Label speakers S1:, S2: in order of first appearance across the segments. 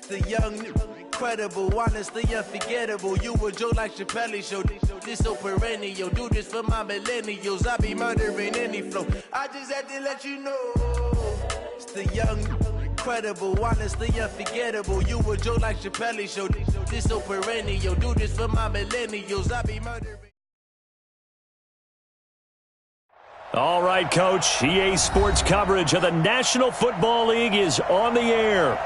S1: The young, incredible, honestly unforgettable. You a joke like Chappelle Show. This so perennial. Do this for my millennials. I be murdering any flow. I just had to let you know. It's the young, incredible, honestly unforgettable. You a joke like Chappelle Show. This so perennial. Do this for my millennials. I be murdering.
S2: All right, Coach. EA Sports coverage of the National Football League is on the air.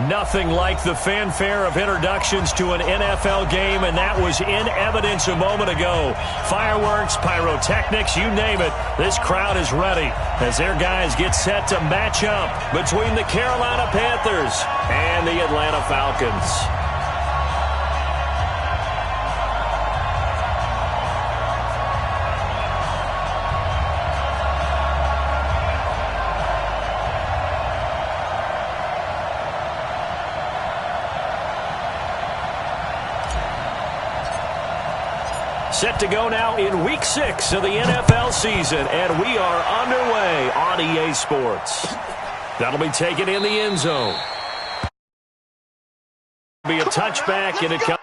S2: Nothing like the fanfare of introductions to an NFL game, and that was in evidence a moment ago. Fireworks, pyrotechnics, you name it. This crowd is ready as their guys get set to match up between the Carolina Panthers and the Atlanta Falcons. Set to go now in Week 6 of the NFL season, and we are underway on EA Sports. That'll be taken in the end zone. Be a touchback, and it comes.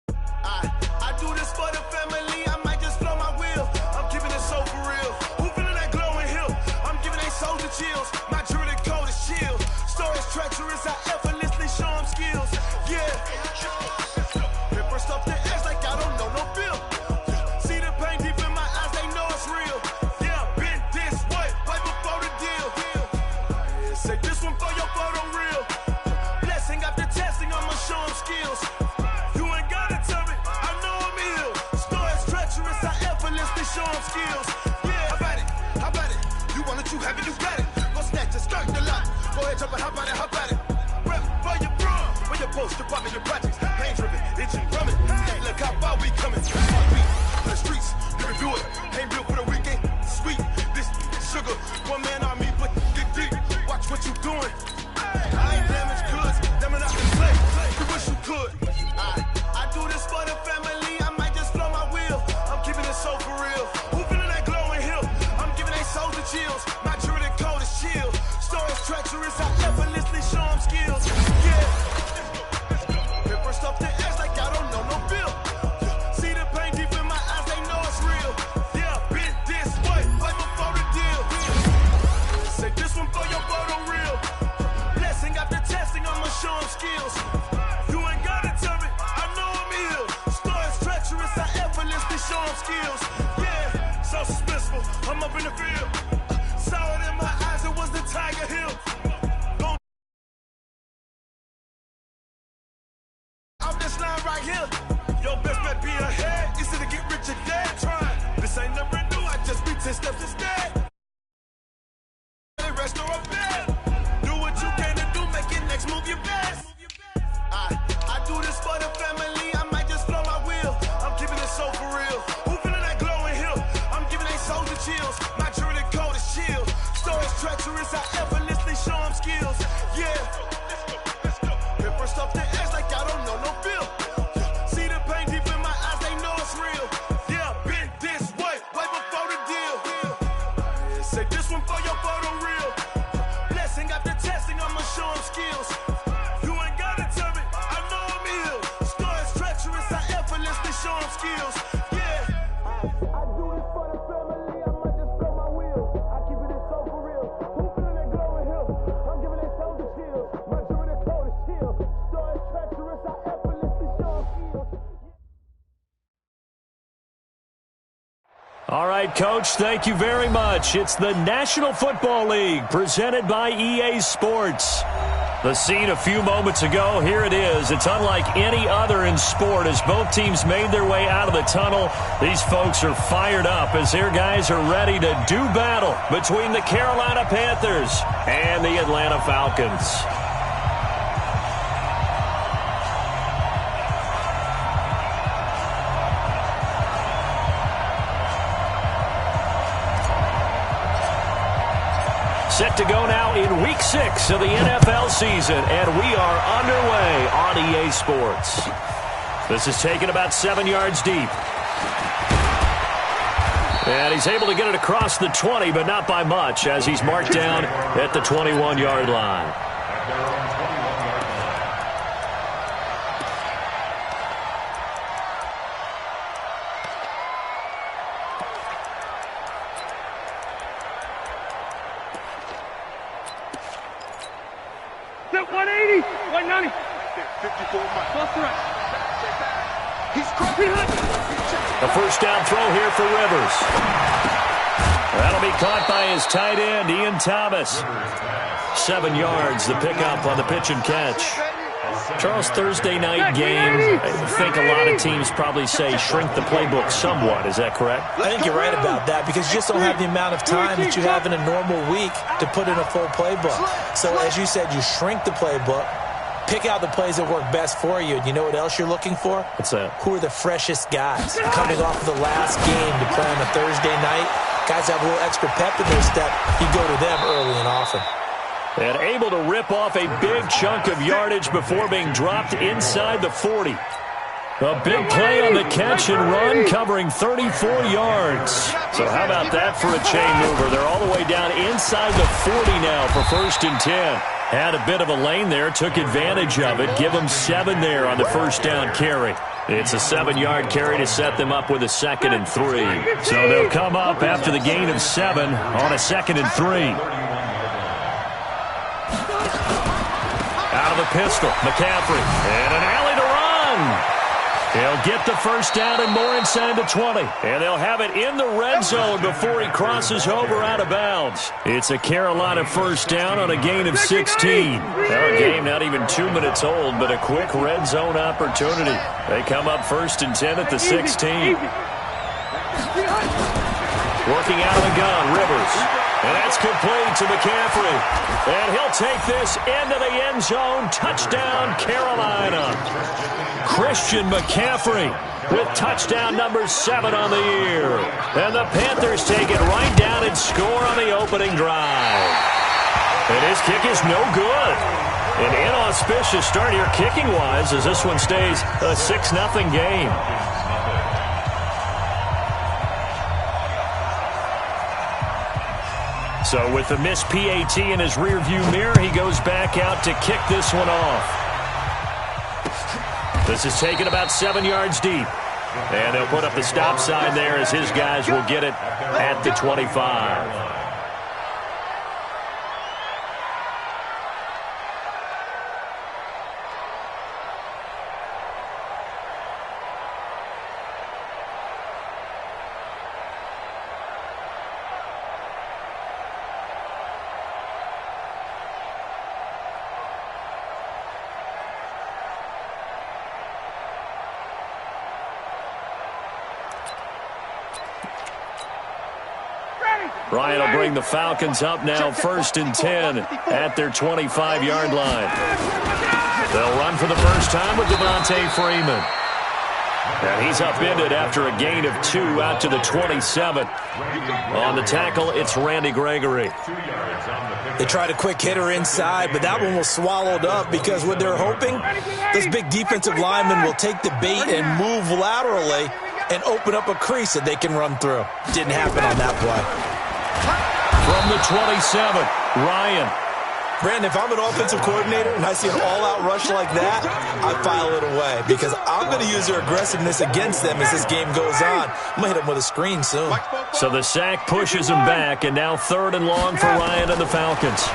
S3: I do this for the family. I might just blow my wheel. I'm keeping it so for real. Who feeling that glowing hill? I'm giving they soldier chills. My jewelry code is chill. Stories treacherous. I effortlessly show them skills. Yeah. Paper stuff the edge like I don't know no bill. See the pain deep in my eyes. They know it's real. Yeah, been this way right before the deal. Say this one for your photo real. Blessing after testing. I'ma show them skills. You ain't gotta tell me. I know I'm ill. Stories treacherous. I effortlessly show them skills. Yeah. How about it? You want it, you have it, you got it. Go snatch it, start the lot. Go ahead, jump it, how about it? Rep for your bro, for your post, your partner, your projects. Pain driven, itching, drumming. Look how far we coming. Beat for the streets, you can do it. Ain't built for the weekend. Sweet, this sugar. One man army, but dig deep. Watch what you doing. I ain't damaged goods. Damn it, I can play. You wish you could. I do this for the family. I might just blow my wheel. I'm keeping it so for real. Who feeling that glowing hill? I'm giving they soldier chills. My jewelry code is chill. Stories treacherous. I effortlessly show them skills. Yeah. Paper stuff the edge like I don't know no bill. See the pain deep in my eyes. They know it's real. Yeah, been this way right before the deal. Say this one for your photo real. Blessing after testing. I'ma show them skills. You ain't gotta tell me. I know I'm ill. Stories treacherous. I effortlessly show them skills. Yeah, so suspenseful. I'm up in the field. Saw it in my eyes. It was the Tiger Hill. Out this line right here. Your best bet be ahead. It's to get rich or dead trying. This ain't never new. I just be 10 steps instead. Rest or a bed. Do what you can to do. Make your next move your best. I do this for the family. I might just blow my wheel. I'm keeping it so for real. Who feeling that glowing hill? I'm giving they soldier chills. My jewelry code is chill. Stories treacherous. I effortlessly show them skills. Yeah. Paper stuff the edge like I don't know no bill. See the pain deep in my eyes. They know it's real. Yeah, been this way right before the deal. Say this one for your photo real. Blessing after testing. I'ma show them skills. You ain't gotta tell me. I know I'm ill. Stories treacherous. I effortlessly show them skills. Yeah. I do this for the family. I might just blow my wheel. I keep it so for real. Who feeling that glowing hill? I'm giving they soldier chills. My jewelry code is chill. Stories treacherous. I effortlessly show them skills.
S2: All right, Coach, thank you very much. It's the National Football League presented by EA Sports. The scene a few moments ago, here it is. It's unlike any other in sport as both teams made their way out of the tunnel. These folks are fired up as their guys are ready to do battle between the Carolina Panthers and the Atlanta Falcons. Set to go now in Week 6 of the NFL season, and we are underway on EA Sports. This is taken about 7 yards deep. And he's able to get it across the 20, but not by much, as he's marked down at the 21-yard line.
S4: Set 180, 190. 54 miles. He's
S2: a first down throw here for Rivers. That'll be caught by his tight end, Ian Thomas. 7 yards, the pickup on the pitch and catch. Charles, Thursday night game, I think a lot of teams probably say shrink the playbook somewhat. Is that correct?
S5: I think you're right about that because you just don't have the amount of time that you have in a normal week to put in a full playbook. So as you said, you shrink the playbook, pick out the plays that work best for you. And you know what else you're looking for?
S2: What's that?
S5: Who are the freshest guys coming off of the last game to play on a Thursday night? Guys have a little extra pep in their step. You go to them early and often.
S2: And able to rip off a big chunk of yardage before being dropped inside the 40. A big play on the catch and run, covering 34 yards. So how about that for a chain mover? They're all the way down inside the 40 now for 1st and 10. Had a bit of a lane there, took advantage of it. Give them 7 there on the first down carry. It's a 7-yard carry to set them up with a 2nd and 3. So they'll come up after the gain of 7 on a 2nd and 3. Out of the pistol, McCaffrey, and an alley to run. He'll get the first down and more inside the 20. And they'll have it in the red zone before he crosses over out of bounds. It's a Carolina first down on a gain of 16. Our game not even 2 minutes old, but a quick red zone opportunity. They come up 1st and 10 at the 16. Working out of the gun, Rivers. And that's complete to McCaffrey. And he'll take this into the end zone. Touchdown, Carolina. Christian McCaffrey with touchdown number 7 on the year. And the Panthers take it right down and score on the opening drive. And his kick is no good. An inauspicious start here kicking-wise as this one stays a 6-0 game. So with the missed PAT in his rearview mirror, he goes back out to kick this one off. This is taken about 7 yards deep. And they'll put up the stop sign there as his guys will get it at the 25. Ryan will bring the Falcons up now 1st and 10 at their 25-yard line. They'll run for the first time with Devontae Freeman. And he's upended after a gain of 2 out to the 27. On the tackle, it's Randy Gregory.
S5: They tried a quick hitter inside, but that one was swallowed up because what they're hoping, this big defensive lineman will take the bait and move laterally and open up a crease that they can run through. Didn't happen on that play.
S2: From the 27, Ryan.
S5: Brandon, if I'm an offensive coordinator and I see an all-out rush like that, I file it away because I'm going to use their aggressiveness against them as this game goes on. I'm going to hit them with a screen soon.
S2: So the sack pushes him back, and now 3rd and long for Ryan and the Falcons.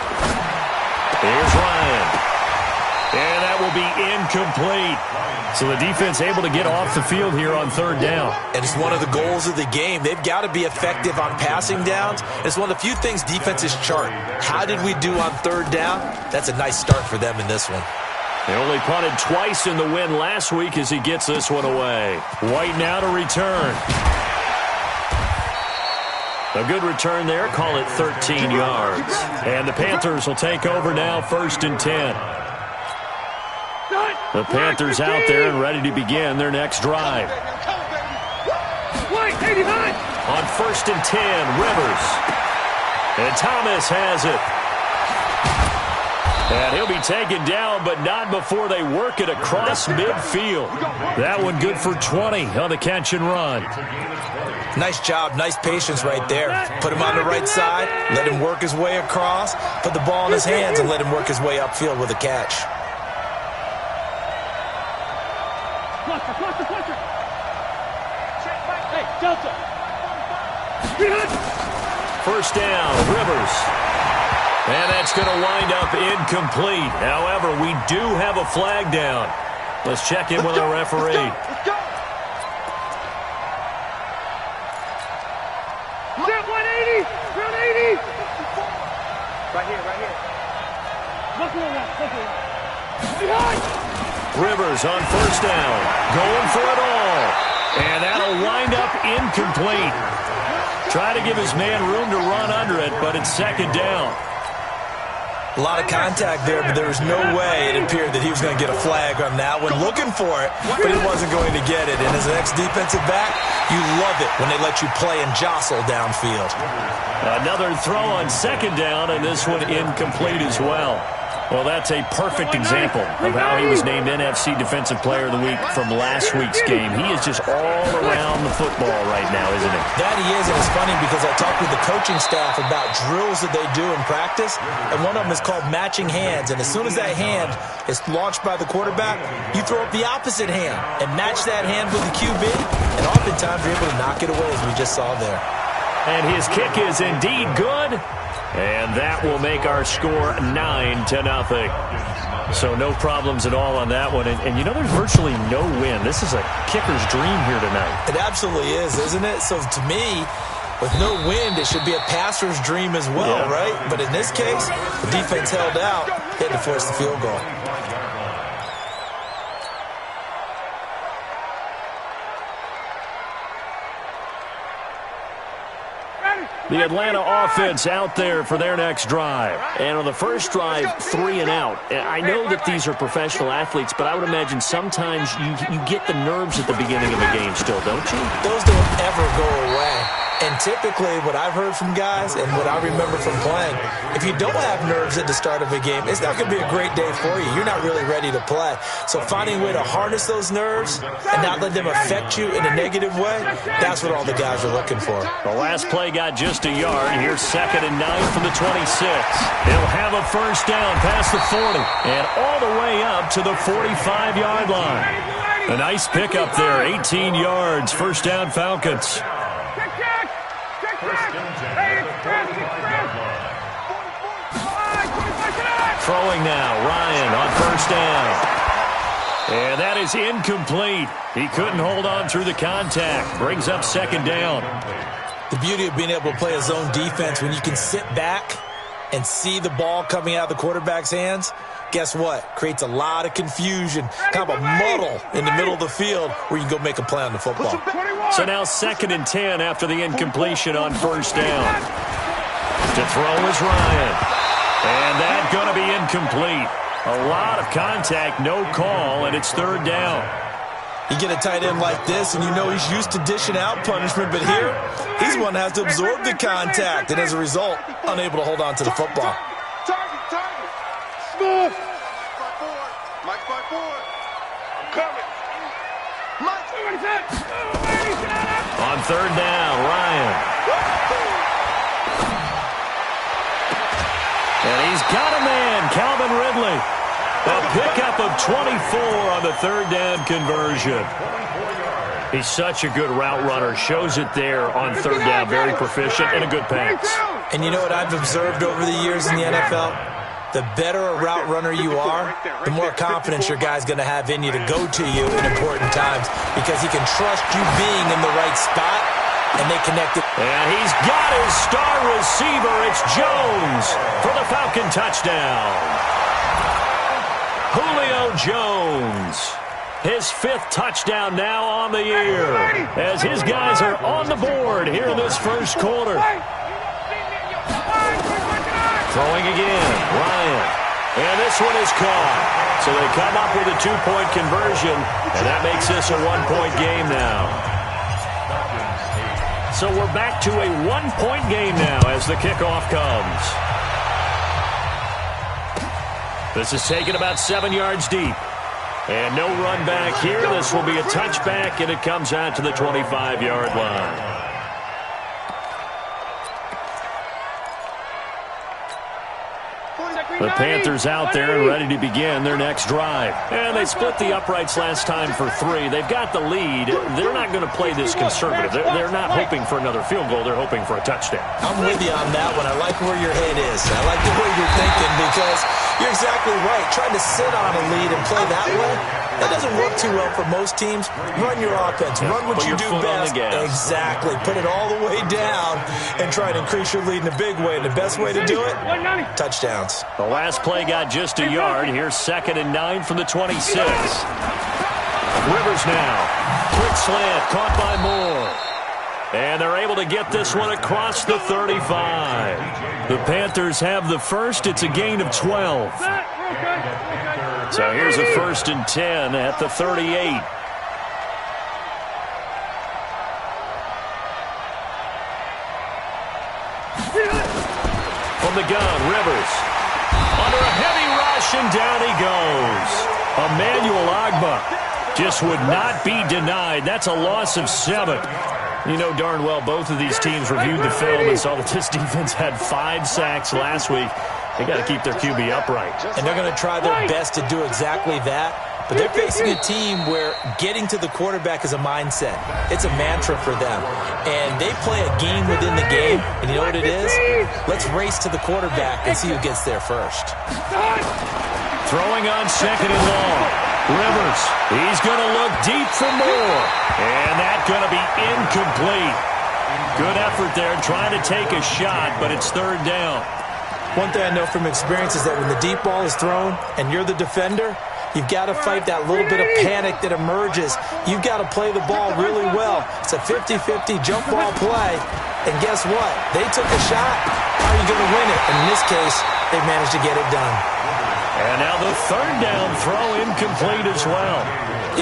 S2: Here's Ryan. And that will be incomplete. So the defense able to get off the field here on 3rd down.
S5: And it's one of the goals of the game. They've got to be effective on passing downs. It's one of the few things defenses chart. How did we do on 3rd down? That's a nice start for them in this one.
S2: They only punted twice in the win last week as he gets this one away. White now to return. A good return there. Call it 13 yards. And the Panthers will take over now 1st and 10. The Panthers out there and ready to begin their next drive. On 1st and 10, Rivers. And Thomas has it. And he'll be taken down, but not before they work it across midfield. That one good for 20 on the catch and run.
S5: Nice job, nice patience right there. Put him on the right side, let him work his way across, put the ball in his hands, and let him work his way upfield with a catch.
S4: Hey, Delta.
S2: First down, Rivers. And that's going to wind up incomplete. However, we do have a flag down. Let's check in with our referee.
S4: Let's go. Set 180. 180. Right here, right here.
S2: Rivers on first down. Going for it all. And that'll wind up incomplete. Try to give his man room to run under it, but it's second down.
S5: A lot of contact there, but there was no way it appeared that he was going to get a flag on that one. Looking for it, but he wasn't going to get it. And as an ex-defensive back, you love it when they let you play and jostle downfield.
S2: Another throw on second down, and this one incomplete as well. Well, that's a perfect example of how he was named NFC Defensive Player of the Week from last week's game. He is just all around the football right now, isn't he?
S5: That he is, and it's funny because I talked with the coaching staff about drills that they do in practice, and one of them is called matching hands. And as soon as that hand is launched by the quarterback, you throw up the opposite hand and match that hand with the QB, and oftentimes you're able to knock it away, as we just saw there.
S2: And his kick is indeed good. And that will make our score 9-0. So no problems at all on that one. And you know, there's virtually no win. This is a kicker's dream here tonight.
S5: It absolutely is, isn't it? So to me, with no wind, it should be a passer's dream as well, right? But in this case, the defense held out, had to force the field goal.
S2: The Atlanta offense out there for their next drive. And on the first drive, 3 and out. I know that these are professional athletes, but I would imagine sometimes you get the nerves at the beginning of a game still, don't you?
S5: Those don't ever go away. And typically what I've heard from guys and what I remember from playing, if you don't have nerves at the start of a game, it's not going to be a great day for you. You're not really ready to play. So finding a way to harness those nerves and not let them affect you in a negative way, that's what all the guys are looking for.
S2: The last play got just a yard. Here's 2nd and 9 from the 26. He'll have a first down past the 40 and all the way up to the 45-yard line. A nice pickup there, 18 yards, first down Falcons. Throwing now, Ryan on first down. And that is incomplete. He couldn't hold on through the contact. Brings up second down.
S5: The beauty of being able to play a zone defense, when you can sit back and see the ball coming out of the quarterback's hands, guess what? Creates a lot of confusion, kind of a muddle in the middle of the field where you can go make a play on the football.
S2: So now 2nd and 10 after the incompletion on first down. To throw is Ryan. And that's going to be incomplete. A lot of contact, no call, and it's 3rd down.
S5: You get a tight end like this, and you know he's used to dishing out punishment, but here, he's one that has to absorb the contact, and as a result, unable to hold on to the football.
S4: Target. Smooth. Mike 5-4. I'm coming. Mike.
S2: On 3rd down, Ryan. And he's got a man, Calvin Ridley. A pickup of 24 on the 3rd down conversion. He's such a good route runner. Shows it there on 3rd down. Very proficient and a good pass.
S5: And you know what I've observed over the years in the NFL? The better a route runner you are, the more confidence your guy's going to have in you to go to you in important times because he can trust you being in the right spot. And they connected.
S2: And he's got his star receiver. It's Jones for the Falcon touchdown. Julio Jones. His 5th touchdown now on the year as his guys are on the board here in this first quarter. Throwing again, Ryan. And this one is caught. So they come up with a 2-point conversion, and that makes this a 1-point game now. So we're back to a 1-point game now as the kickoff comes. This is taken about 7 yards deep. And no run back here. This will be a touchback, and it comes out to the 25-yard line. The Panthers out there and ready to begin their next drive. And they split the uprights last time for 3. They've got the lead. They're not going to play this conservative. They're not hoping for another field goal. They're hoping for a touchdown.
S5: I'm with you on that one. I like where your head is. I like the way you're thinking because you're exactly right. Trying to sit on a lead and play that way, that doesn't work too well for most teams. Run your offense. Run what you do best. Exactly. Put it all the way down and try to increase your lead in a big way. And the best way to do it, touchdowns.
S2: The last play got just a yard. Here's 2nd and 9 from the 26. Rivers now. Quick slant. Caught by Moore. And they're able to get this one across the 35. The Panthers have the first. It's a gain of 12. So here's a 1st and 10 at the 38. From the gun, Rivers. Under a heavy rush, and down he goes. Emmanuel Ogbah just would not be denied. That's a loss of 7. You know darn well both of these teams reviewed the film and saw that this defense had 5 sacks last week. They got to keep their QB upright.
S5: And they're going to try their best to do exactly that. But they're facing a team where getting to the quarterback is a mindset. It's a mantra for them. And they play a game within the game. And you know what it is? Let's race to the quarterback and see who gets there first.
S2: Throwing on 2nd and long. Rivers, he's going to look deep for more. And that's going to be incomplete. Good effort there trying to take a shot, but it's 3rd down.
S5: One thing I know from experience is that when the deep ball is thrown and you're the defender, you've got to fight that little bit of panic that emerges. You've got to play the ball really well. It's a 50-50 jump ball play. And guess what? They took a shot. How are you going to win it? And in this case, they managed to get it done.
S2: And now the 3rd down throw incomplete as well.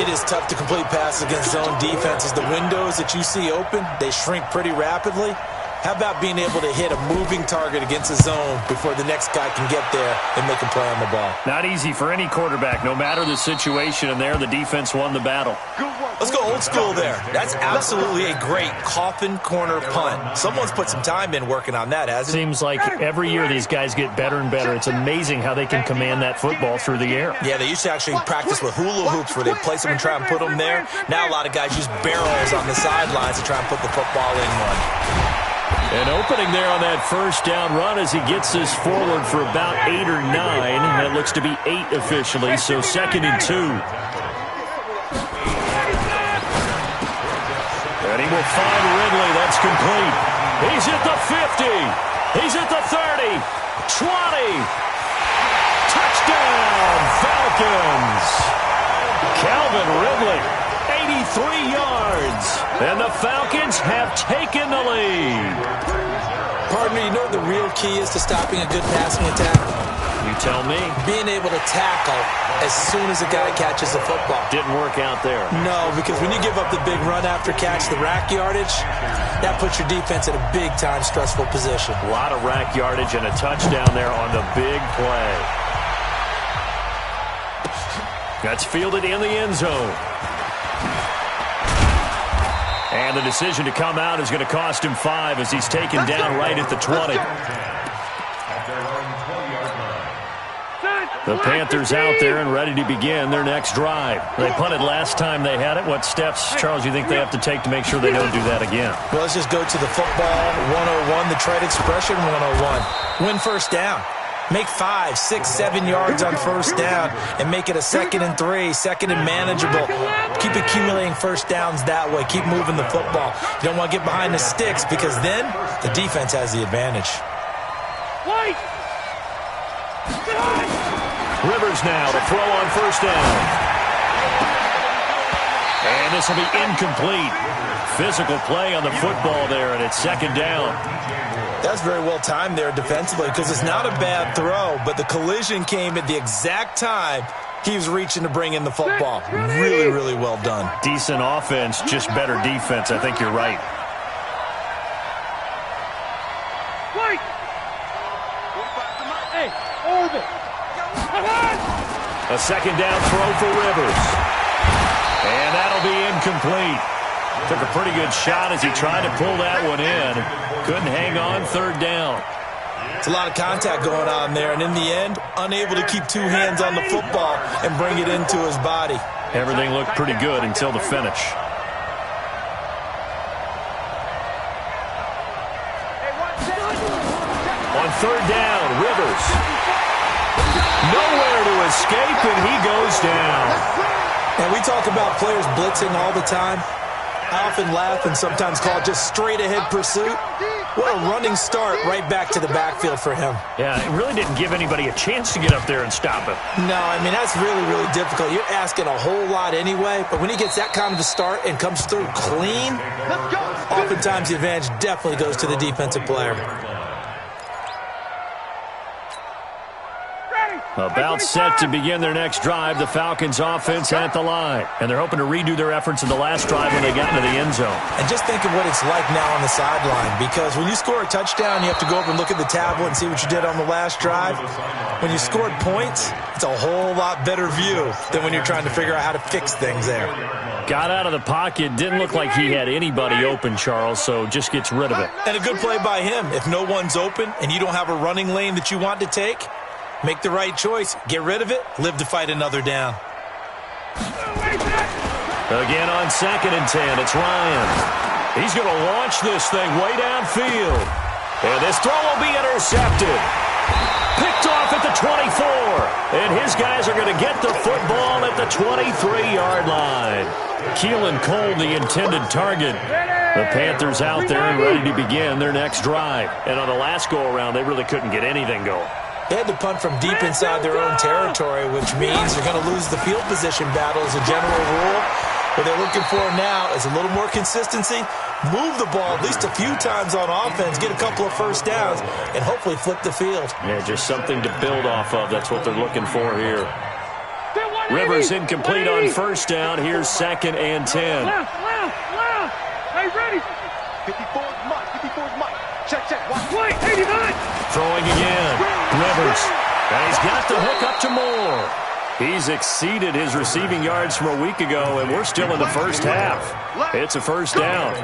S5: It is tough to complete passes against zone defenses. The windows that you see open, they shrink pretty rapidly. How about being able to hit a moving target against a zone before the next guy can get there and make a play on the ball?
S2: Not easy for any quarterback, no matter the situation, and there the defense won the battle.
S5: Let's go old school there. That's absolutely a great coffin corner punt. Someone's put some time in working on that, hasn't it?
S2: Seems like every year these guys get better and better. It's amazing how they can command that football through the air.
S5: Yeah, they used to actually practice with hula hoops where they place them and try and put them there. Now a lot of guys use barrels on the sidelines to try and put the football in one.
S2: An opening there on that 1st down run as he gets this forward for about 8 or 9. That looks to be 8 officially, so 2nd and 2. And he will find Ridley. That's complete. He's at the 50. He's at the 30. 20. Touchdown, Falcons. Calvin Ridley. 83 yards, and the Falcons have taken the lead.
S5: Partner, you know what the real key is to stopping a good passing attack?
S2: You tell me.
S5: Being able to tackle as soon as a guy catches the football.
S2: Didn't work out there.
S5: No, because when you give up the big run after catch, the rack yardage, that puts your defense in a big-time stressful position.
S2: A lot of rack yardage and a touchdown there on the big play. That's fielded in the end zone. And the decision to come out is going to cost him 5 as he's taken down right at the 20. The Panthers out there and ready to begin their next drive. They punted last time they had it. What steps, Charles, you think they have to take to make sure they don't do that again?
S5: Well, let's just go to the football 101, the trade expression 101. Win 1st down. Make 5, 6, 7 yards on 1st down and make it a 2nd and 3, 2nd and manageable. Keep accumulating 1st downs that way. Keep moving the football. You don't want to get behind the sticks because then the defense has the advantage.
S2: Rivers now to throw on 1st down. And this will be incomplete. Physical play on the football there, and it's 2nd down.
S5: That's very well timed there defensively because it's not a bad throw, but the collision came at the exact time he was reaching to bring in the football. Really, really well done.
S2: Decent offense, just better defense. I think you're right.
S4: Hey, over.
S2: A second down throw for Rivers. And that'll be incomplete. Took a pretty good shot as he tried to pull that one in. Couldn't hang on third down.
S5: It's a lot of contact going on there, and in the end, unable to keep two hands on the football and bring it into his body.
S2: Everything looked pretty good until the finish. On third down, Rivers. Nowhere to escape, and he goes down.
S5: And we talk about players blitzing all the time. I often laugh and sometimes call it just straight-ahead pursuit. What a running start right back to the backfield for him.
S2: Yeah, it really didn't give anybody a chance to get up there and stop him.
S5: No, I mean, that's really, really difficult. You're asking a whole lot anyway, but when he gets that kind of a start and comes through clean, oftentimes the advantage definitely goes to the defensive player.
S2: About set to begin their next drive, the Falcons offense at the line. And they're hoping to redo their efforts in the last drive when they got into the end zone.
S5: And just think of what it's like now on the sideline, because when you score a touchdown, you have to go up and look at the tablet and see what you did on the last drive. When you scored points, it's a whole lot better view than when you're trying to figure out how to fix things there.
S2: Got out of the pocket, didn't look like he had anybody open, Charles, so just gets rid of it.
S5: And a good play by him. If no one's open and you don't have a running lane that you want to take, make the right choice. Get rid of it. Live to fight another down.
S2: Again on 2nd and 10, it's Ryan. He's going to launch this thing way downfield. And this throw will be intercepted. Picked off at the 24. And his guys are going to get the football at the 23-yard line. Keelan Cole, the intended target. The Panthers out there and ready to begin their next drive. And on the last go-around, they really couldn't get anything going.
S5: They had to punt from deep inside their own territory, which means they're going to lose the field position battle as a general rule. What they're looking for now is a little more consistency, move the ball at least a few times on offense, get a couple of first downs, and hopefully flip the field.
S2: Yeah, just something to build off of. That's what they're looking for here. Rivers incomplete on first down. Here's 2nd and 10.
S4: Left. Hey, ready.
S3: 54's Mike. Check. Watch.
S4: Wait, 89.
S2: Throwing again. Rivers. And he's got the hook up to Moore. He's exceeded his receiving yards from a week ago, and we're still in the first half. It's a first down.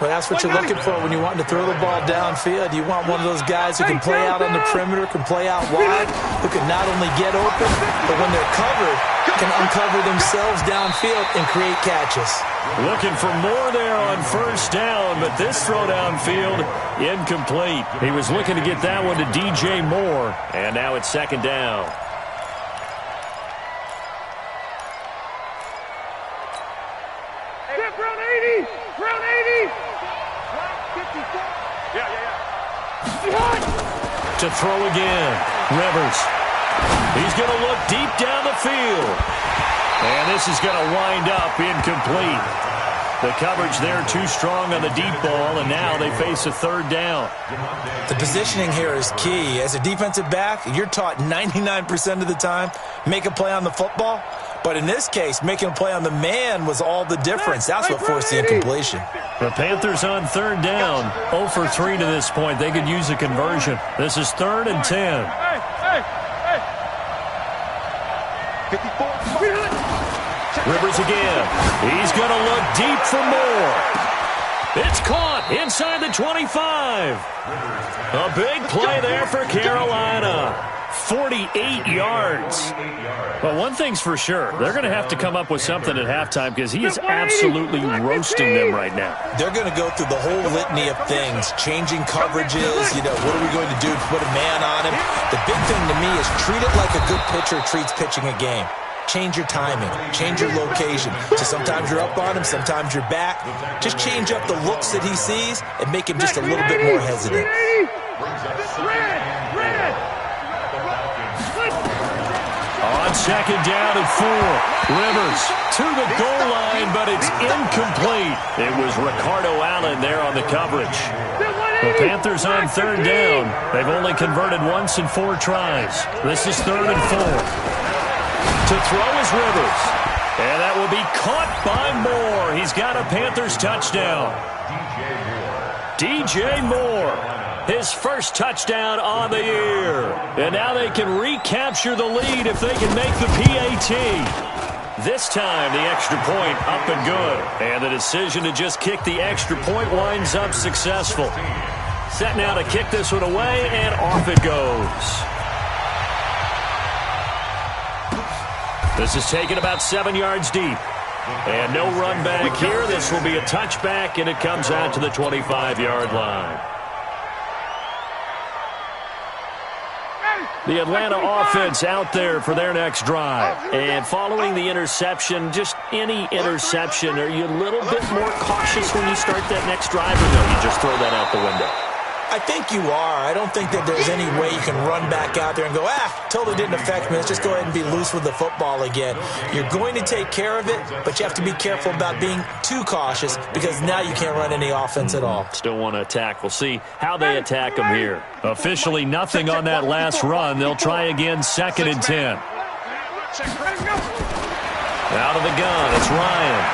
S5: Well, that's what you're looking for when you want to throw the ball downfield. You want one of those guys who can play out on the perimeter, can play out wide, who can not only get open, but when they're covered, can uncover themselves downfield and create catches.
S2: Looking for more there on first down, but this throw downfield, incomplete. He was looking to get that one to DJ Moore, and now it's 2nd down.
S4: Step round 80. Round 80.
S2: To throw again. Rivers. He's going to look deep down the field. And this is going to wind up incomplete. The coverage there too strong on the deep ball, and now they face a 3rd down.
S5: The positioning here is key. As a defensive back, you're taught 99% of the time, make a play on the football. But in this case, making a play on the man was all the difference. That's what forced the incompletion.
S2: The Panthers on 3rd down. 0 for 3 to this point. They could use a conversion. This is 3rd and 10.
S3: 54.
S2: Rivers again. He's going to look deep for more. It's caught inside the 25. A big play there for Carolina. 48 yards. Well, one thing's for sure. They're going to have to come up with something at halftime because he is absolutely roasting them right now.
S5: They're going to go through the whole litany of things, changing coverages, what are we going to do to put a man on him? The big thing to me is treat it like a good pitcher treats pitching a game. Change your timing, change your location. So sometimes you're up on him, sometimes you're back. Just change up the looks that he sees and make him just a little bit more hesitant.
S2: On 2nd down and 4. Rivers to the goal line, but it's incomplete. It was Ricardo Allen there on the coverage. The Panthers on 3rd down. They've only converted once in 4 tries. This is 3rd and 4. To throw is Rivers. And that will be caught by Moore. He's got a Panthers touchdown. DJ Moore. his first touchdown on the year. And now they can recapture the lead if they can make the PAT. This time, the extra point up and good. And the decision to just kick the extra point winds up successful. Set now to kick this one away, and off it goes. This is taken about 7 yards deep. And no run back here. This will be a touchback, and it comes out to the 25-yard line. The Atlanta offense out there for their next drive. And following the interception, just any interception, are you a little bit more cautious when you start that next drive, or no, you just throw that out the window?
S5: I think you are. I don't think that there's any way you can run back out there and go, totally didn't affect me. Let's just go ahead and be loose with the football again. You're going to take care of it, but you have to be careful about being too cautious because now you can't run any offense at all.
S2: Still want to attack. We'll see how they attack them here. Officially nothing on that last run. They'll try again, 2nd and 10. Out of the gun, it's Ryan.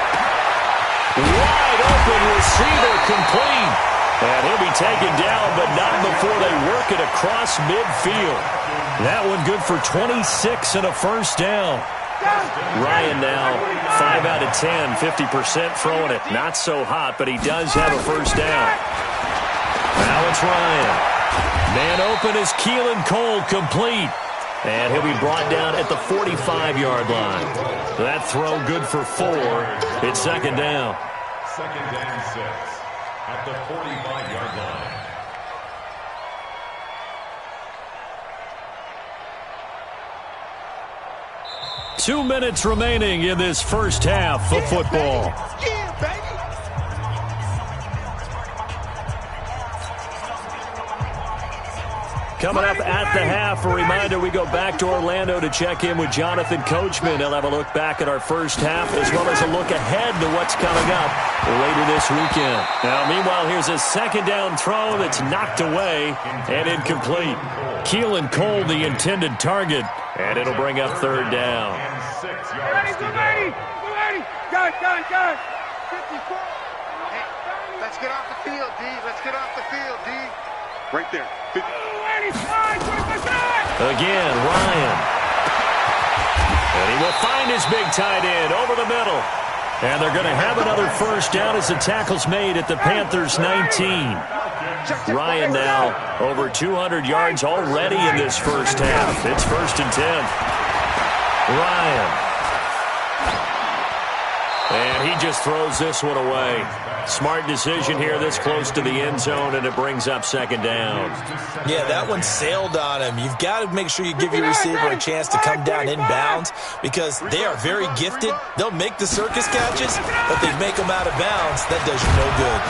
S2: Wide open receiver, complete. And he'll be taken down, but not before they work it across midfield. That one good for 26 and a first down. Ryan now 5 out of 10, 50% throwing it. Not so hot, but he does have a first down. Now it's Ryan. Man open is Keelan Cole, complete. And he'll be brought down at the 45-yard line. That throw good for 4. It's 2nd down.
S6: 2nd and 6. At the 45-yard line.
S2: Two minutes remaining in this first half of football. Coming up at the half, a reminder, we go back to Orlando to check in with Jonathan Coachman. He'll have a look back at our first half as well as a look ahead to what's coming up later this weekend. Now, meanwhile, here's a 2nd down throw that's knocked away and incomplete. Keelan Cole, the intended target, and it'll bring up 3rd down.
S4: 6 yards to go. Gun. 54.
S7: Let's get off the field, D. Let's get off the field, D.
S4: Right there.
S2: Again, Ryan. And he will find his big tight end over the middle. And they're going to have another first down as the tackle's made at the Panthers' 19. Ryan now over 200 yards already in this first half. It's 1st and 10. Ryan. And he just throws this one away. Smart decision here this close to the end zone, and it brings up 2nd down.
S5: Yeah, that one sailed on him. You've got to make sure you give your receiver a chance to come down inbounds because they are very gifted. They'll make the circus catches, but they make them out of bounds. That does you no good.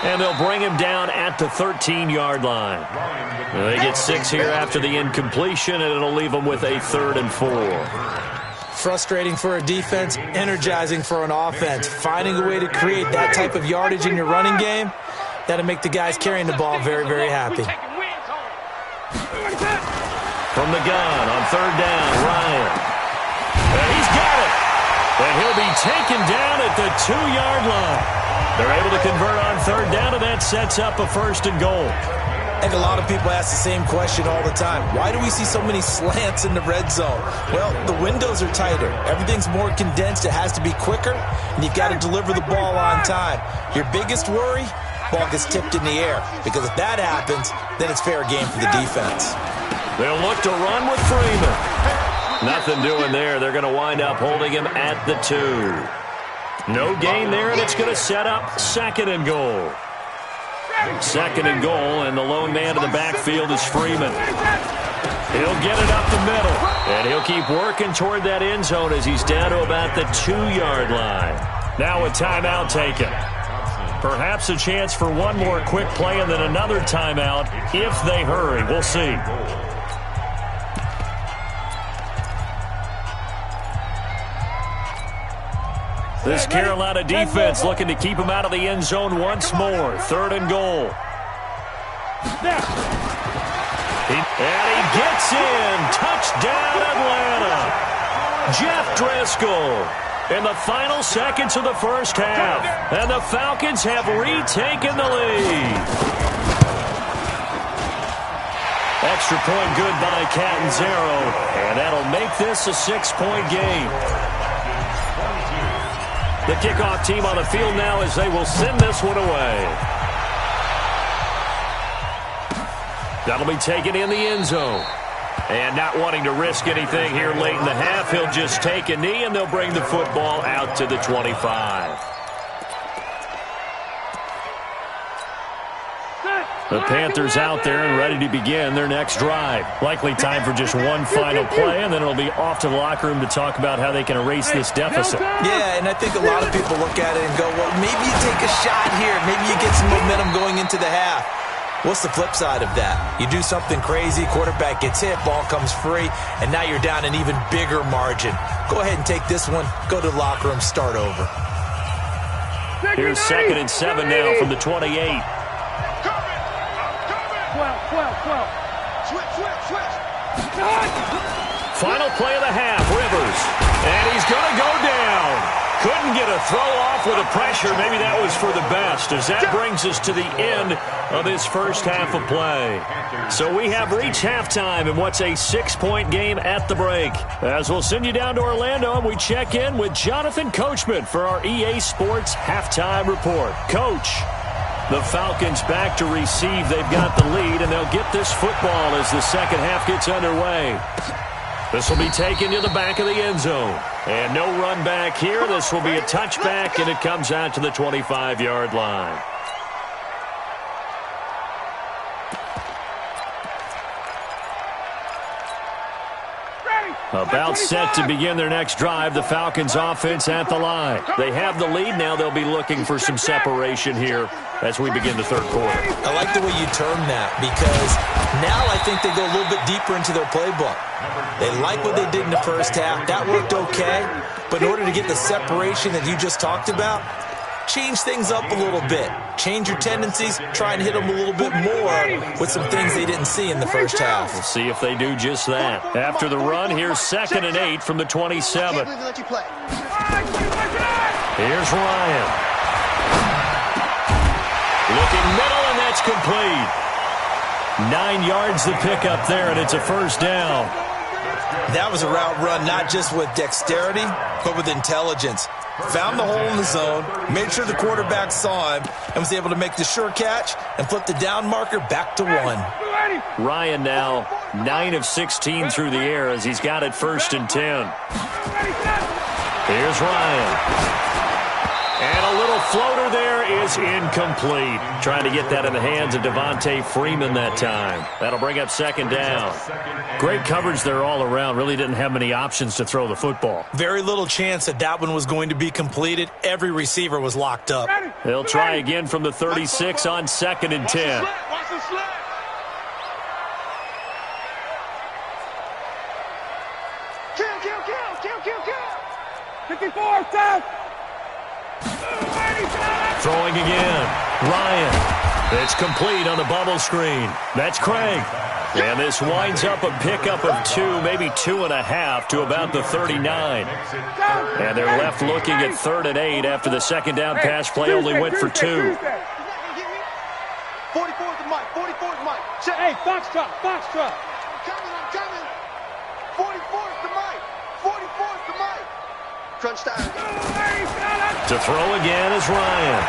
S2: And they'll bring him down at the 13-yard line. They get 6 here after the incompletion, and it'll leave them with a 3rd and 4.
S5: Frustrating for a defense, energizing for an offense. Finding a way to create that type of yardage in your running game, that'll make the guys carrying the ball very, very happy.
S2: From the gun on 3rd down, Ryan. And he's got it. And he'll be taken down at the 2-yard line. They're able to convert on 3rd down, and that sets up a 1st and goal.
S5: And a lot of people ask the same question all the time. Why do we see so many slants in the red zone? Well, the windows are tighter. Everything's more condensed. It has to be quicker, and you've got to deliver the ball on time. Your biggest worry, ball gets tipped in the air. Because if that happens, then it's fair game for the defense.
S2: They'll look to run with Freeman. Nothing doing there. They're going to wind up holding him at the 2. No gain there, and it's going to set up 2nd and goal. 2nd and goal, and the lone man in the backfield is Freeman. He'll get it up the middle, and he'll keep working toward that end zone as he's down to about the 2-yard line. Now a timeout taken. Perhaps a chance for one more quick play and then another timeout if they hurry. We'll see. This Carolina defense looking to keep him out of the end zone once more. 3rd and goal. And he gets in. Touchdown, Atlanta. Jeff Driscoll in the final seconds of the first half. And the Falcons have retaken the lead. extra point good by Catanzaro, and that'll make this a 6-point game. The kickoff team on the field now as they will send this one away. That'll be taken in the end zone. And not wanting to risk anything here late in the half, he'll just take a knee, and they'll bring the football out to the 25. The Panthers out there and ready to begin their next drive. Likely time for just one final play, and then it'll be off to the locker room to talk about how they can erase this deficit.
S5: Yeah, and I think a lot of people look at it and go, well, maybe you take a shot here. Maybe you get some momentum going into the half. What's the flip side of that? You do something crazy, quarterback gets hit, ball comes free, and now you're down an even bigger margin. Go ahead and take this one, go to the locker room, start over.
S2: Here's 2nd and 7 now from the 28.
S7: 12. Switch.
S2: Final play of the half, Rivers. And he's going to go down. Couldn't get a throw off with the pressure. Maybe that was for the best, as that brings us to the end of this first half of play. So we have reached halftime in what's a 6-point game at the break. As we'll send you down to Orlando, and we check in with Jonathan Coachman for our EA Sports Halftime Report. Coach, the Falcons back to receive. They've got the lead, and they'll get this football as the second half gets underway. This will be taken to the back of the end zone. And no run back here. This will be a touchback, and it comes out to the 25-yard line. About set to begin their next drive, the Falcons offense at the line. They have the lead. Now they'll be looking for some separation here as we begin the third quarter.
S5: I like the way you term that, because now I think they go a little bit deeper into their playbook. They like what they did in the first half. That worked okay. But in order to get the separation that you just talked about, change things up a little bit. Change your tendencies. Try and hit them a little bit more with some things they didn't see in the first half.
S2: We'll see if they do just that. After the run, here's 2nd and 8 from the 27. Here's Ryan. Looking middle, and that's complete. 9 yards to pick up there, and it's a first down.
S5: That was a route run not just with dexterity, but with intelligence. Found the hole in the zone, made sure the quarterback saw him, and was able to make the sure catch and flip the down marker back to 1.
S2: Ryan now 9 of 16 through the air as he's got it 1st and 10. Here's Ryan. And a little floater there is incomplete. Trying to get that in the hands of Devontae Freeman that time. That'll bring up 2nd down. Great coverage there all around. Really didn't have many options to throw the football.
S5: Very little chance that one was going to be completed. Every receiver was locked up.
S2: They'll try again from the 36 on 2nd and 10.
S7: Kill. 54, stop.
S2: Throwing again. Ryan. It's complete on the bubble screen. That's Craig. And this winds up a pickup of 2, maybe 2.5 to about the 39. And they're left looking at 3rd and 8 after the second down pass play only went for 2.
S7: 44 is the mic. 44 is the mic. Hey, Foxtrot. I'm coming. 44 is the mic. 44 is the mic. Crunch time.
S2: To throw again is Ryan.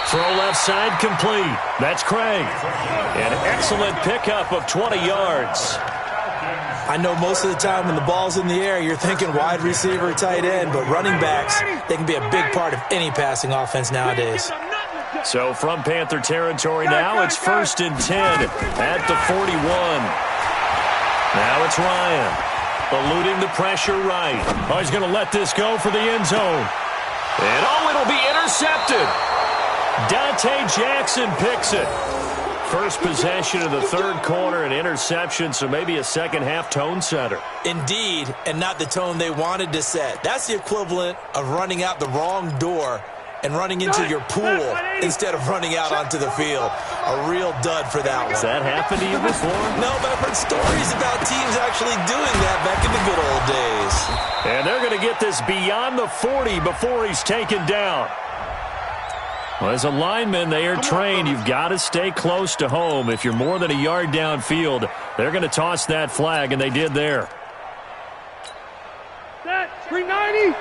S2: Throw left side complete. That's Craig. An excellent pickup of 20 yards.
S5: I know most of the time when the ball's in the air, you're thinking wide receiver, tight end, but running backs, they can be a big part of any passing offense nowadays.
S2: So from Panther territory now, it's 1st and 10 at the 41. Now it's Ryan. Eluding the pressure right. Oh, he's going to let this go for the end zone. And it'll be intercepted. Dante Jackson picks it. First possession of the third quarter, an interception, so maybe a second half tone setter.
S5: Indeed, and not the tone they wanted to set. That's the equivalent of running out the wrong door and running into your pool instead of running out onto the field. A real dud for that one.
S2: Has that happened to you before?
S5: No, but I've heard stories about teams actually doing that back in the good old days.
S2: And they're going to get this beyond the 40 before he's taken down. Well, as a lineman, they are trained. You've got to stay close to home. If you're more than a yard downfield, they're going to toss that flag, and they did there.
S4: Set, 390.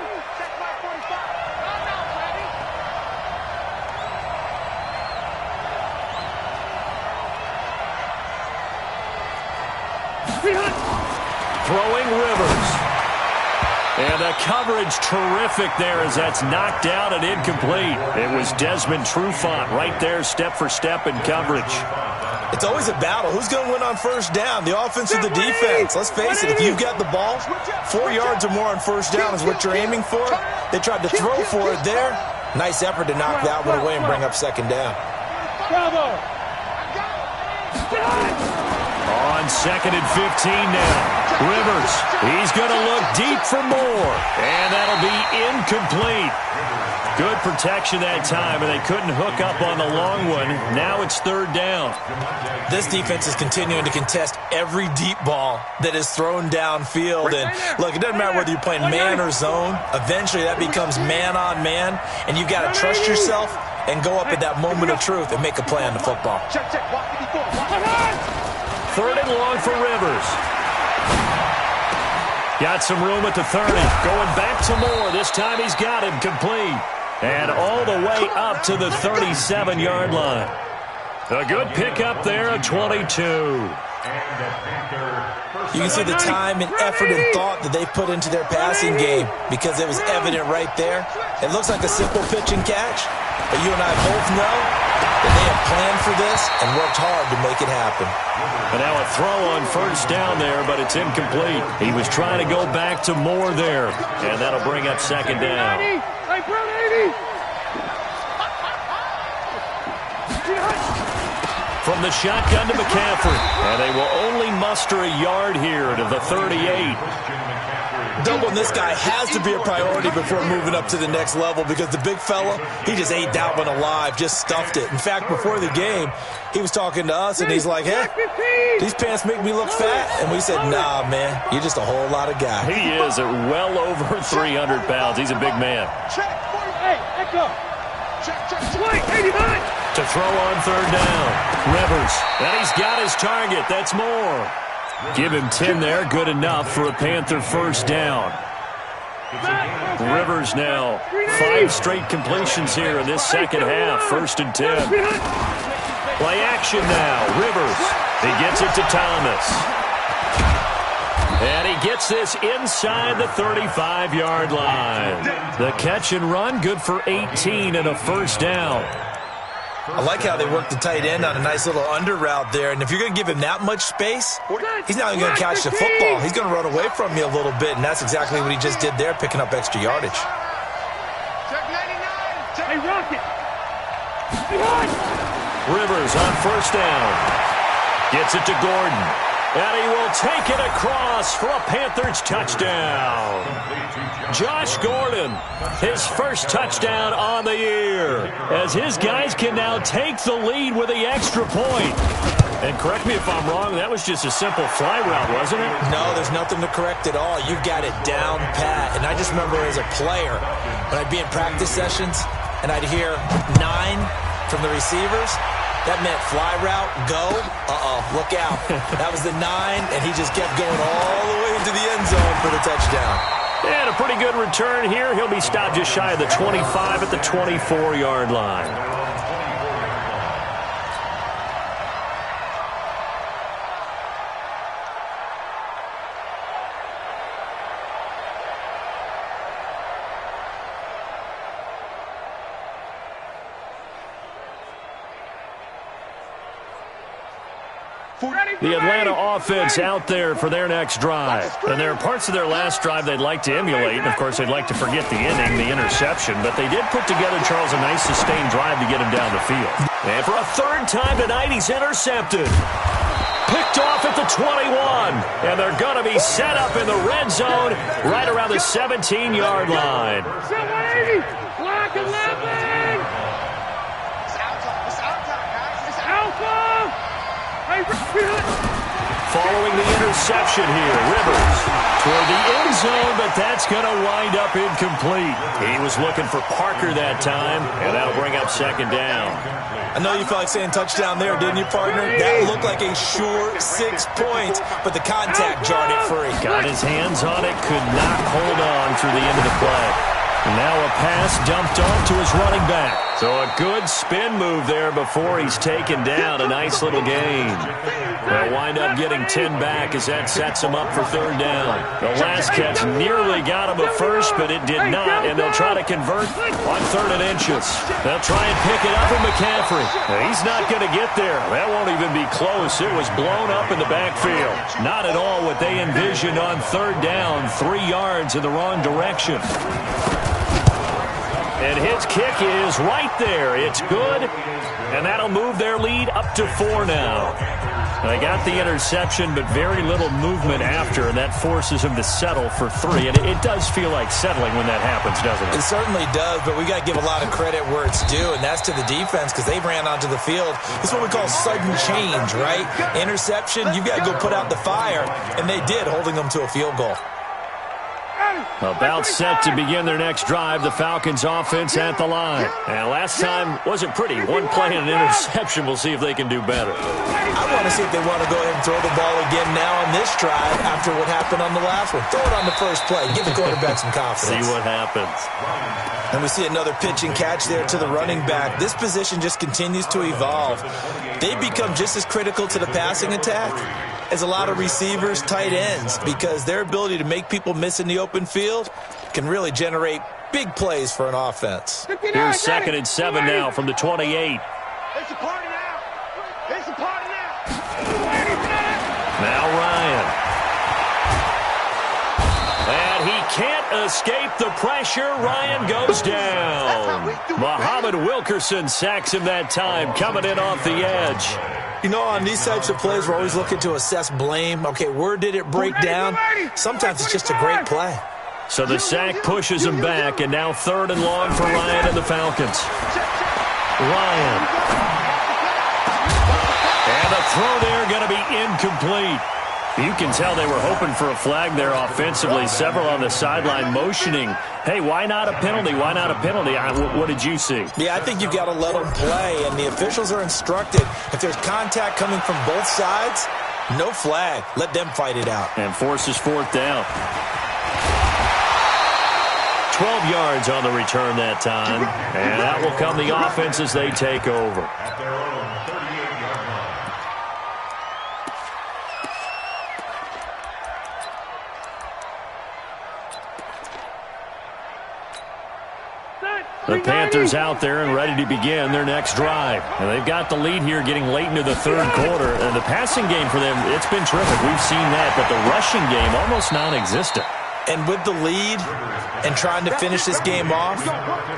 S2: Throwing Rivers. And the coverage terrific there as that's knocked down and incomplete. It was Desmond Trufant right there, step for step in coverage.
S5: It's always a battle. Who's going to win on first down, the offense or the defense? Let's face it, if you've got the ball, 4 yards or more on first down is what you're aiming for. They tried to throw for it there. Nice effort to knock that one away and bring up second down.
S4: Bravo.
S2: On second and 15 now. Rivers, he's going to look deep for more. And that'll be incomplete. Good protection that time, and they couldn't hook up on the long one. Now it's third down.
S5: This defense is continuing to contest every deep ball that is thrown downfield. And look, it doesn't matter whether you're playing man or zone. Eventually that becomes man on man, and you've got to trust yourself and go up at that moment of truth and make a play on the football.
S2: Third and long for Rivers. Got some room at the 30. Going back to Moore. This time he's got him complete. And all the way up to the 37-yard line. A good pickup there at 22.
S5: You can see the time and effort and thought that they've put into their passing game because it was evident right there. It looks like a simple pitch and catch, but you and I both know that they have planned for this and worked hard to make it happen.
S2: And now a throw on first down there, but it's incomplete. He was trying to go back to Moore there, and that'll bring up second down. From the shotgun to McCaffrey, and they will only muster a yard here to the 38.
S5: Doubling this guy has to be a priority before moving up to the next level because the big fella, he just ate that one alive, just stuffed it. In fact, before the game, he was talking to us, and he's like, hey, these pants make me look fat. And we said, nah, man, you're just a whole lot of guy.
S2: He is at well over 300 pounds. He's a big man.
S4: Hey, echo. Check, 89.
S2: To throw on third down. Rivers. And he's got his target. That's Moore. Give him 10 there. Good enough for a Panther first down. Rivers now. 5 straight completions here in this second half. First and 10. Play action now. Rivers. He gets it to Thomas. And he gets this inside the 35-yard line. The catch and run, good for 18 and a first down.
S5: I like how they work the tight end on a nice little under route there. And if you're going to give him that much space, he's not even going to catch the football. He's going to run away from you a little bit, and that's exactly what he just did there, picking up extra yardage.
S4: Hey, Rocket.
S2: Rivers on first down. Gets it to Gordon. And he will take it across for a Panthers touchdown. Josh Gordon, his first touchdown on the year, as his guys can now take the lead with the extra point. And correct me if I'm wrong, that was just a simple fly route, wasn't it?
S5: No, there's nothing to correct at all. You've got it down pat. And I just remember as a player, when I'd be in practice sessions, and I'd hear 9 from the receivers, that meant fly route, go, look out. That was the 9, and he just kept going all the way into the end zone for the touchdown.
S2: And a pretty good return here. He'll be stopped just shy of the 25 at the 24-yard line. The Atlanta offense out there for their next drive. And there are parts of their last drive they'd like to emulate. And, of course, they'd like to forget the inning, the interception. But they did put together, Charles, a nice sustained drive to get him down the field. And for a third time tonight, he's intercepted. Picked off at the 21. And they're going to be set up in the red zone right around the 17-yard line.
S4: 780. Black 11. It's Alpha.
S2: Following the interception here, Rivers toward the end zone, but that's going to wind up incomplete. He was looking for Parker that time, and that'll bring up second down.
S5: I know you felt like saying touchdown there, didn't you, partner? That looked like a sure 6 points, but the contact jarred it free.
S2: Got his hands on it, could not hold on through the end of the play. And now a pass dumped off to his running back. So a good spin move there before he's taken down. A nice little gain. They'll wind up getting 10 back as that sets him up for third down. The last catch nearly got him a first, but it did not, and they'll try to convert on 3rd and inches. They'll try and pick it up with McCaffrey. Now, he's not going to get there. That won't even be close. It was blown up in the backfield. Not at all what they envisioned on 3rd down. 3 yards in the wrong direction. And his kick is right there. It's good, and that'll move their lead up to 4 now. They got the interception, but very little movement after, and that forces him to settle for 3. And it does feel like settling when that happens, doesn't it?
S5: It certainly does, but we got to give a lot of credit where it's due, and that's to the defense because they ran onto the field. It's what we call sudden change, right? Interception, you've got to go put out the fire, and they did, holding them to a field goal.
S2: About set to begin their next drive, the Falcons offense at the line. And last time wasn't pretty. 1 play and an interception. We'll see if they can do better.
S5: I want to see if they want to go ahead and throw the ball again now on this drive after what happened on the last one. Throw it on the first play. Give the quarterback some confidence.
S2: See what happens.
S5: And we see another pitch and catch there to the running back. This position just continues to evolve. They become just as critical to the passing attack as a lot of receivers, tight ends, because their ability to make people miss in the open field can really generate big plays for an offense.
S2: Here's 2nd and 7 now from the 28.
S7: It's a party now. It's a party now.
S2: Now Ryan. And he can't escape the pressure. Ryan goes down. Muhammad Wilkerson sacks him that time, coming in off the edge.
S5: You know, on these types of plays, we're always looking to assess blame. Okay, where did it break down? Sometimes it's just a great play.
S2: So the sack pushes him back, and now 3rd and long for Ryan and the Falcons. Ryan. And the throw there going to be incomplete. You can tell they were hoping for a flag there offensively. Several on the sideline motioning, hey, why not a penalty? Why not a penalty? What did you see?
S5: Yeah, I think you've got to let them play, and the officials are instructed. If there's contact coming from both sides, no flag. Let them fight it out.
S2: And forces 4th down. 12 yards on the return that time. And that will come the offense as they take over.
S6: At their own 38-yard line.
S2: The Panthers out there and ready to begin their next drive. And they've got the lead here getting late into the 3rd quarter. And the passing game for them, it's been terrific. We've seen that. But the rushing game, almost non-existent.
S5: And with the lead and trying to finish this game off,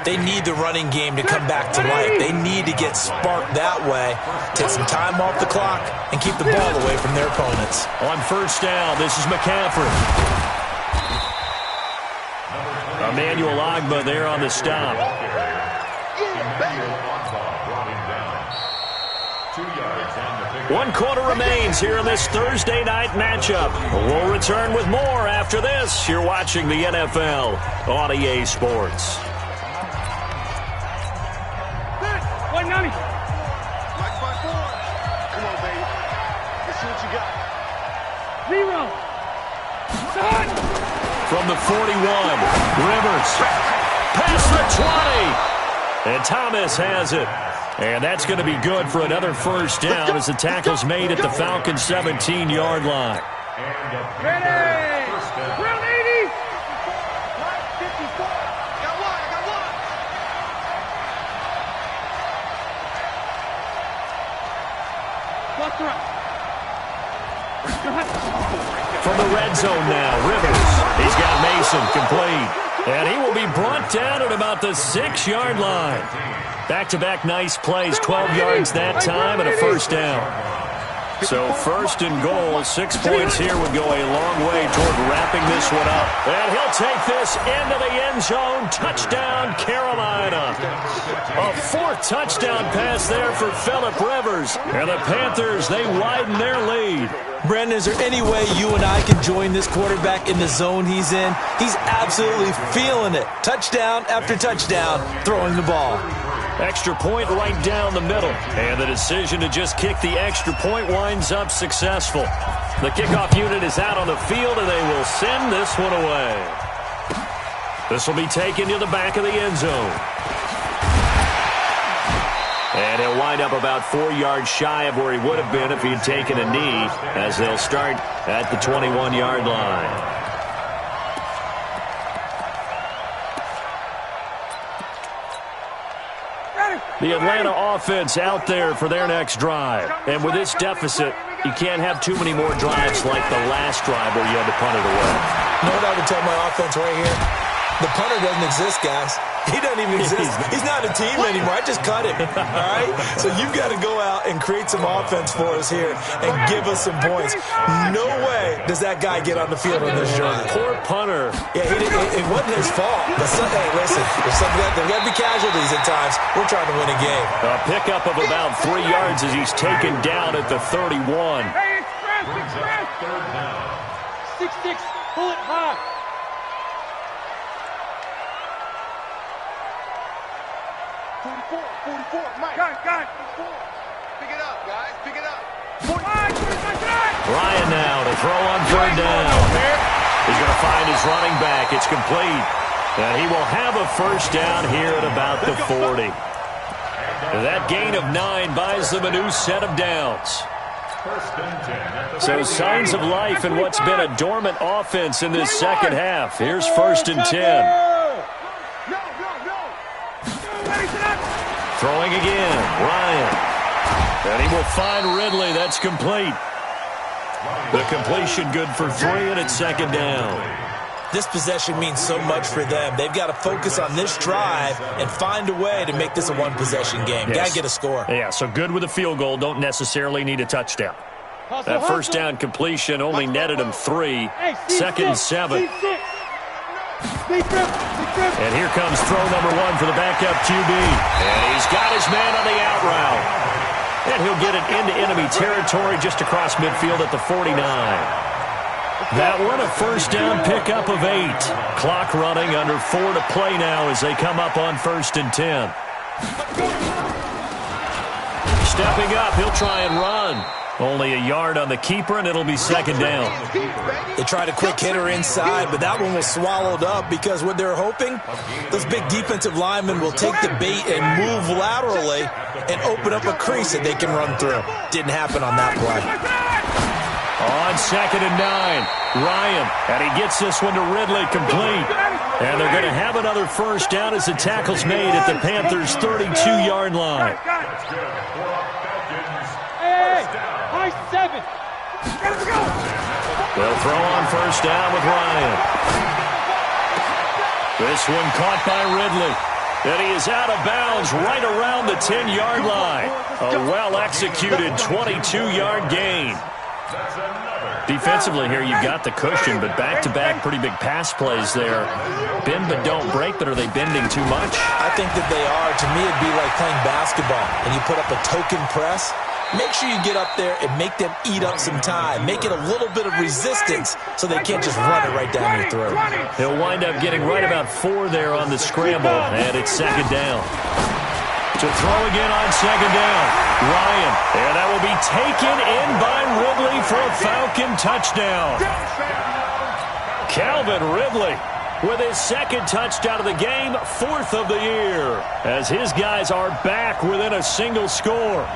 S5: they need the running game to come back to life. They need to get sparked that way, take some time off the clock, and keep the ball away from their opponents.
S2: On 1st down, this is McCaffrey. Emmanuel Ogbah there on the stop. 1 quarter remains here in this Thursday night matchup. We'll return with more after this. You're watching the NFL on EA Sports.
S7: 190. Like my boy. Come on, baby. Let's see what you got. 0.
S2: From the 41, Rivers. Past the 20. And Thomas has it. And that's going to be good for another 1st down as the tackle's made at the Falcons' 17-yard line.
S7: Ready. Round 80. 54. Got one. Left to right.
S2: From the red zone now, Rivers. He's got Mason complete. And he will be brought down at about the 6-yard line. Back-to-back nice plays, 12 yards that time and a 1st down. So 1st and goal, 6 points here would go a long way toward wrapping this one up. And he'll take this into the end zone. Touchdown, Carolina. A 4th touchdown pass there for Phillip Rivers. And the Panthers, they widen their lead.
S5: Brandon, is there any way you and I can join this quarterback in the zone he's in? He's absolutely feeling it. Touchdown after touchdown, throwing the ball.
S2: Extra point right down the middle. And the decision to just kick the extra point winds up successful. The kickoff unit is out on the field, and they will send this one away. This will be taken to the back of the end zone. And he'll wind up about 4 yards shy of where he would have been if he had taken a knee, as they'll start at the 21-yard line. The Atlanta offense out there for their next drive. And with this deficit, you can't have too many more drives like the last drive where you had to punt it away.
S5: You know what I would tell my offense right here? The punter doesn't exist, guys. He doesn't even exist. He's not a team anymore. I just cut him, all right? So you've got to go out and create some offense for us here and give us some points. No way does that guy get on the field on this drive.
S2: Poor punter.
S5: Yeah, it wasn't his fault. But hey, listen, there's got to be casualties at times. We're trying to win a game.
S2: A pickup of about 3 yards as he's taken down at the 31.
S4: Hey, express!
S6: Third down.
S4: 6-6, pull it high. Got it.
S7: Pick it up, guys. Pick it up.
S2: Ryan now to throw on third down. He's going to find his running back. It's complete. And he will have a first down here at about the 40. That gain of 9 buys them a new set of downs. So signs of life in what's been a dormant offense in this second half. Here's 1st and 10. Throwing again, Ryan. And he will find Ridley. That's complete. The completion good for 3, and it's 2nd down.
S5: This possession means so much for them. They've got to focus on this drive and find a way to make this a one-possession game.
S2: Yes.
S5: Got to get a score.
S2: Yeah, so good with a field goal. Don't necessarily need a touchdown. That first down completion only netted him 3. 2nd and 7. And here comes throw number 1 for the backup QB. And he's got his man on the out route. And he'll get it into enemy territory just across midfield at the 49. That one a first down pickup of 8. Clock running under 4 to play now as they come up on 1st and 10. Stepping up, he'll try and run. Only a yard on the keeper, and it'll be 2nd down.
S5: They tried a quick hitter inside, but that one was swallowed up because what they're hoping, those big defensive linemen will take the bait and move laterally and open up a crease that they can run through. Didn't happen on that play.
S2: On 2nd and 9, Ryan, and he gets this one to Ridley complete. And they're going to have another first down as the tackle's made at the Panthers' 32-yard line.
S4: High 7.
S2: They'll throw on first down with Ryan. This one caught by Ridley. And he is out of bounds right around the 10-yard line. A well-executed 22-yard gain. Defensively here, you've got the cushion, but back-to-back pretty big pass plays there. Bend but don't break, but are they bending too much?
S5: I think that they are. To me, it'd be like playing basketball, and you put up a token press. Make sure you get up there and make them eat up some time. Make it a little bit of resistance so they can't just run it right down your throat.
S2: He'll wind up getting right about 4 there on the scramble, and it's 2nd down. To throw again on 2nd down, Ryan. And that will be taken in by Ridley for a Falcon touchdown. Calvin Ridley with his 2nd touchdown of the game, 4th of the year, as his guys are back within a single score.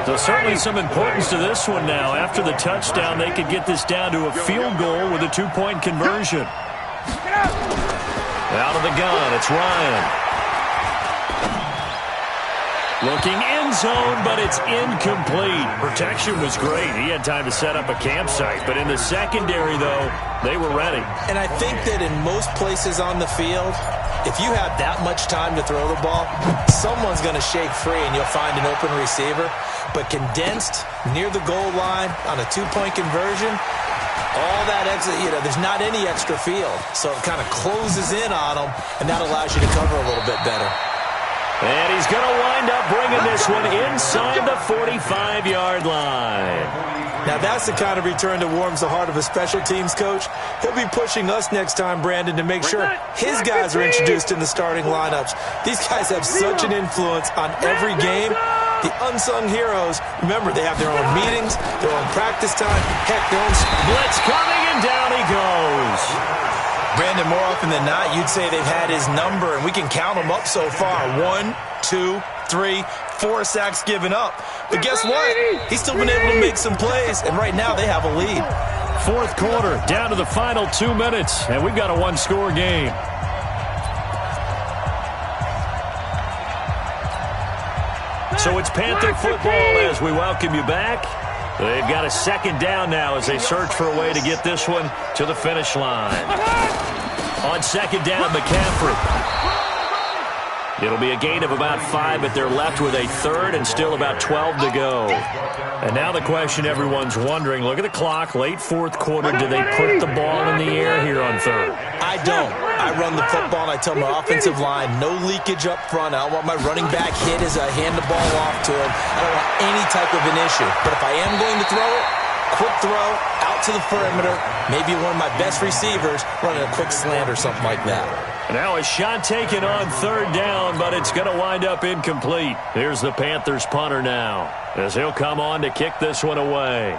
S2: So certainly some importance to this one now. After the touchdown, they could get this down to a field goal with a 2-point conversion. Out of the gun, it's Ryan. Looking end zone, but it's incomplete. Protection was great. He had time to set up a campsite. But in the secondary, though, they were ready.
S5: And I think that in most places on the field, if you have that much time to throw the ball, someone's going to shake free and you'll find an open receiver. But condensed near the goal line on a 2-point conversion, all that extra, there's not any extra field. So it kind of closes in on them, and that allows you to cover a little bit better.
S2: And he's going to wind up bringing this one inside the 45-yard line.
S5: Now, that's the kind of return that warms the heart of a special teams coach. He'll be pushing us next time, Brandon, to make sure his guys are introduced in the starting lineups. These guys have such an influence on every game. The unsung heroes, remember, they have their own meetings, their own practice time, heck, their own
S2: blitz coming, and down he goes.
S5: Brandon, more often than not, you'd say they've had his number, and we can count them up so far. 1, 2, 3, 4 sacks given up. But guess what? He's still been able to make some plays, and right now they have a lead.
S2: Fourth quarter, down to the final 2 minutes, and we've got a one-score game. So it's Panther football as we welcome you back. They've got a second down now as they search for a way to get this one to the finish line. On second down, McCaffrey. It'll be a gain of about 5, but they're left with a third and still about 12 to go. And now the question everyone's wondering, look at the clock, late fourth quarter, do they put the ball in the air here on third?
S5: I don't. I run the football, and I tell my offensive line, no leakage up front. I don't want my running back hit as I hand the ball off to him. I don't want any type of an issue. But if I am going to throw it, quick throw, out to the perimeter, maybe one of my best receivers running a quick slant or something like that.
S2: Now a shot taken on third down, but it's going to wind up incomplete. Here's the Panthers punter now, as he'll come on to kick this one away.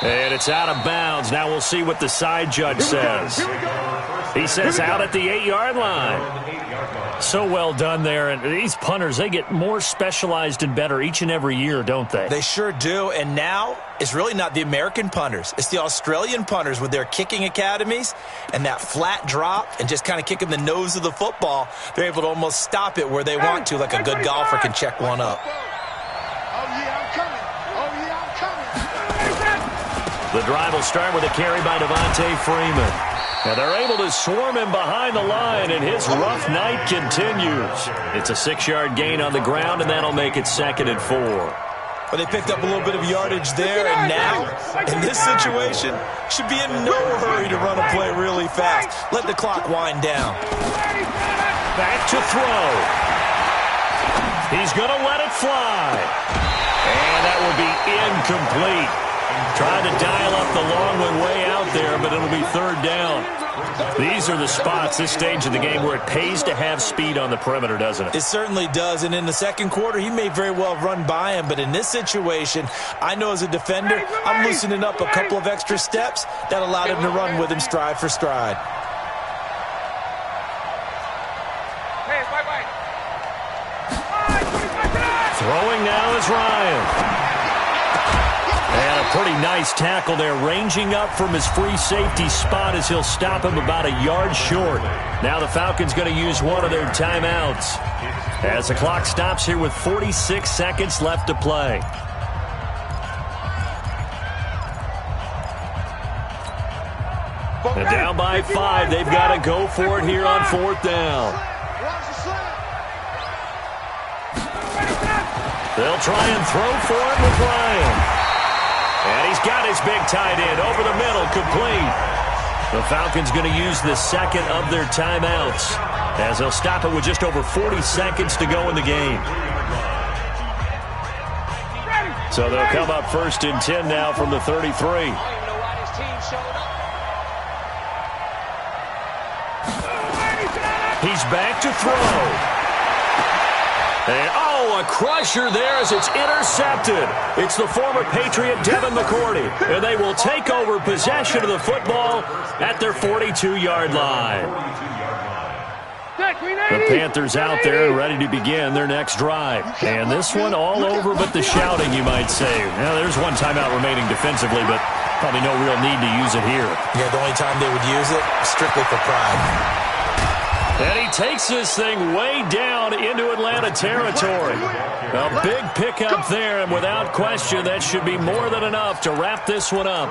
S2: And it's out of bounds. Now we'll see what the side judge says. He says out at the 8-yard line. So well done there. And these punters, they get more specialized and better each and every year, don't they?
S5: They sure do. And now it's really not the American punters. It's the Australian punters with their kicking academies and that flat drop and just kind of kicking the nose of the football. They're able to almost stop it where they want to, like a good golfer can check one up.
S2: The drive will start with a carry by Devontae Freeman. And they're able to swarm him behind the line, and his rough night continues. It's a 6-yard gain on the ground, and that'll make it 2nd and 4.
S5: Well, they picked up a little bit of yardage there, and now, in this situation, should be in no hurry to run a play really fast. Let the clock wind down.
S2: Back to throw. He's going to let it fly. And that will be incomplete. Trying to dial up the long one way out there, but it'll be third down. These are the spots, this stage of the game, where it pays to have speed on the perimeter, doesn't it?
S5: It certainly does, and in the second quarter, he may very well run by him, but in this situation, I know as a defender, I'm loosening up a couple of extra steps that allowed him to run with him stride for stride.
S2: Throwing now is Ryan. And a pretty nice tackle there, ranging up from his free safety spot as he'll stop him about a yard short. Now the Falcons going to use one of their timeouts as the clock stops here with 46 seconds left to play. And down by 5, they've got to go for it here on fourth down. They'll try and throw for it with Ryan. And he's got his big tight end over the middle, complete. The Falcons going to use the second of their timeouts as they'll stop it with just over 40 seconds to go in the game. So they'll come up 1st and 10 now from the 33. He's back to throw. And, a crusher there as it's intercepted. It's the former Patriot Devin McCourty, and they will take over possession of the football at their 42-yard line. The Panthers out there and ready to begin their next drive. And this one all over but the shouting, you might say. Now, there's one timeout remaining defensively, but probably no real need to use it here.
S5: Yeah, the only time they would use it, strictly for pride.
S2: And he takes this thing way down into Atlanta territory. A big pickup there, and without question, that should be more than enough to wrap this one up.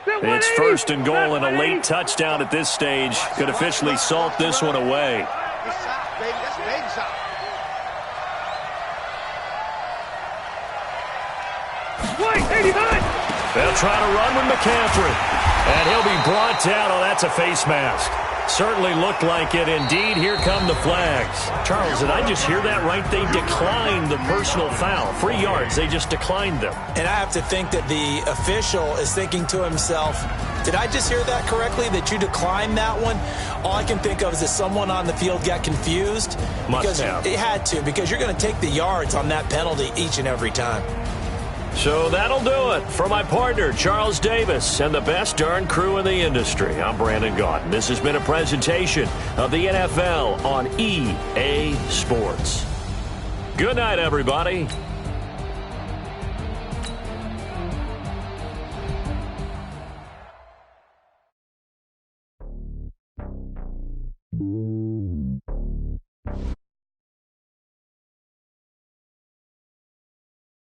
S2: It's 1st and goal, and a late touchdown at this stage could officially salt this one away.
S7: baby. That's baby shot.
S4: White, 89!
S2: They'll try to run with McCaffrey. And he'll be brought down. Oh, that's a face mask. Certainly looked like it. Indeed, here come the flags. Charles, did I just hear that right? They declined the personal foul. 3 yards. They just declined them.
S5: And I have to think that the official is thinking to himself, did I just hear that correctly, that you declined that one? All I can think of is that someone on the field got confused.
S2: Must have.
S5: It had to, because you're going to take the yards on that penalty each and every time.
S2: So that'll do it. For my partner, Charles Davis, and the best darn crew in the industry, I'm Brandon Gaudin. This has been a presentation of the NFL on EA Sports. Good night, everybody.